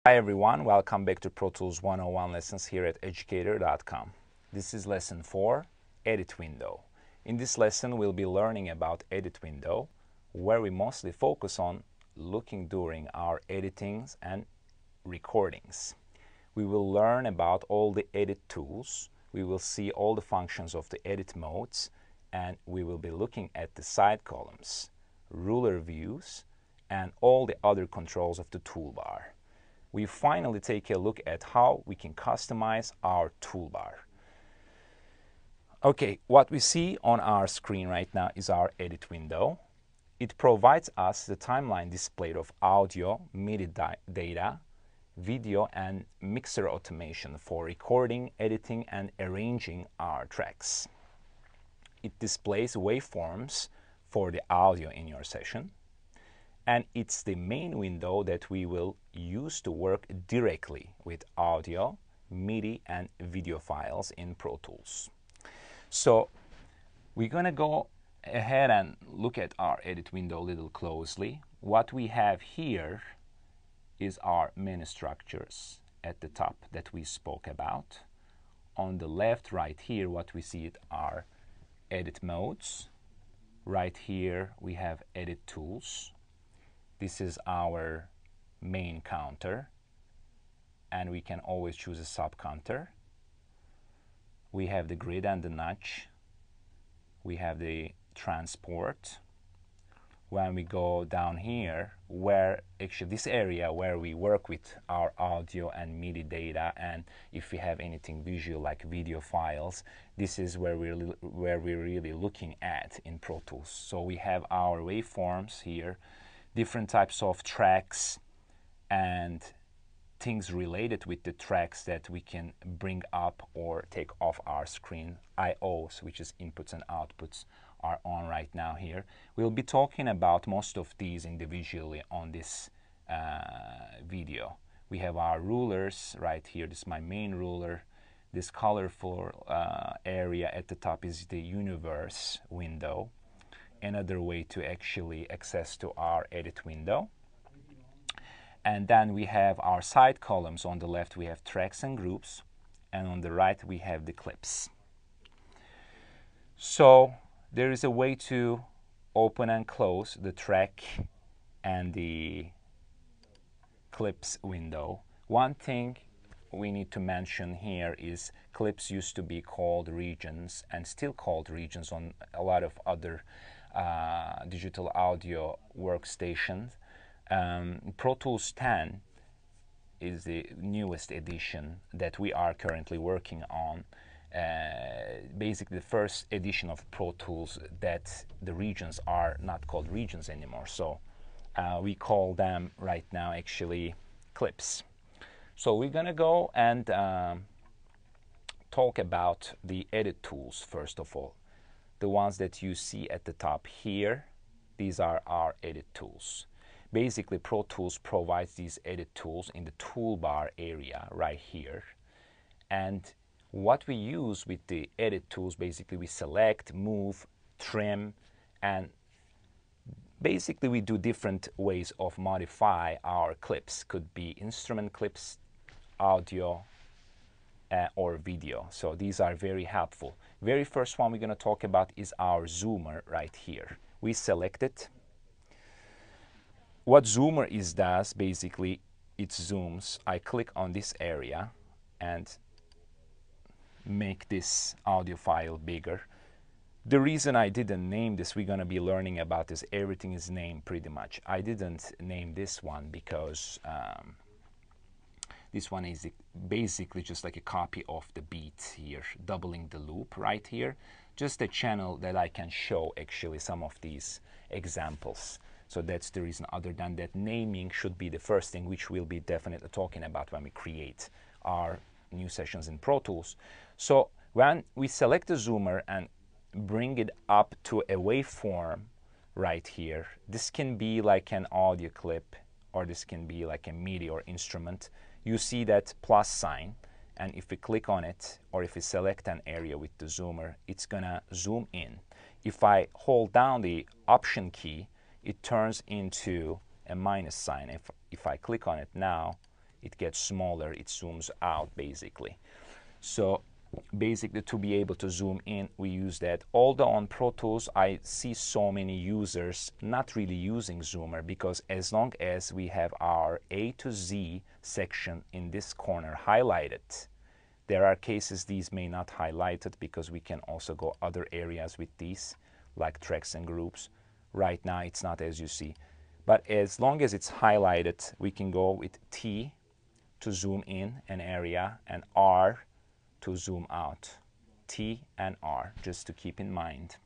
Hi everyone, welcome back to Pro Tools 101 lessons here at Educator.com. This is lesson 4, Edit Window. In this lesson we'll be learning about Edit Window, where we mostly focus on looking during our editings and recordings. We will learn about all the edit tools, we will see all the functions of the edit modes, and we will be looking at the side columns, ruler views, and all the other controls of the toolbar. We finally take a look at how we can customize our toolbar. Okay, what we see on our screen right now is our edit window. It provides us the timeline display of audio, MIDI data, video, and mixer automation for recording, editing, and arranging our tracks. It displays waveforms for the audio in your session. And it's the main window that we will use to work directly with audio, MIDI, and video files in Pro Tools. So we're going to go ahead and look at our edit window a little closely. What we have here is our menu structures at the top that we spoke about. On the left, right here, what we see are edit modes. Right here, we have edit tools. This is our main counter, and we can always choose a sub counter. We have the grid and the notch. We have the transport. When we go down here, where actually this area where we work with our audio and MIDI data, and if we have anything visual like video files, this is where we're really looking at in Pro Tools. So we have our waveforms here, different types of tracks and things related with the tracks that we can bring up or take off our screen. IOs, which is inputs and outputs, are on right now here. We'll be talking about most of these individually on this video. We have our rulers right here. This is my main ruler. This colorful area at the top is the universe window. Another way to actually access to our edit window. And then we have our side columns. On the left we have tracks and groups, and on the right we have the clips. So there is a way to open and close the track and the clips window. One thing we need to mention here is clips used to be called regions and still called regions on a lot of other digital audio workstations. Pro Tools 10 is the newest edition that we are currently working on. Basically the first edition of Pro Tools that the regions are not called regions anymore. So we call them right now actually clips. So we're gonna go and talk about the edit tools first of all. The ones that you see at the top here, these are our edit tools. Basically, Pro Tools provides these edit tools in the toolbar area right here. And what we use with the edit tools, basically we select, move, trim, and basically we do different ways of modify our clips. Could be instrument clips, audio, or video. So these are very helpful. Very first one we're going to talk about is our zoomer right here. We select it. What zoomer does, basically, it zooms. I click on this area and make this audio file bigger. The reason I didn't name this, we're going to be learning about this, everything is named pretty much. I didn't name this one because this one is basically just like a copy of the beat here, doubling the loop right here. Just a channel that I can show actually some of these examples. So that's the reason. Other than that, naming should be the first thing, which we'll be definitely talking about when we create our new sessions in Pro Tools. So when we select the zoomer and bring it up to a waveform right here, this can be like an audio clip, or this can be like a MIDI or instrument. You see that plus sign, and if we click on it, or if we select an area with the zoomer, it's gonna zoom in. If I hold down the Option key, it turns into a minus sign. If I click on it now, it gets smaller, it zooms out basically. So basically, to be able to zoom in, we use that. Although on Pro Tools, I see so many users not really using zoomer, because as long as we have our A to Z section in this corner highlighted, there are cases these may not highlight it, because we can also go other areas with these, like tracks and groups. Right now, it's not, as you see. But as long as it's highlighted, we can go with T to zoom in an area and R to zoom out. T and R, just to keep in mind.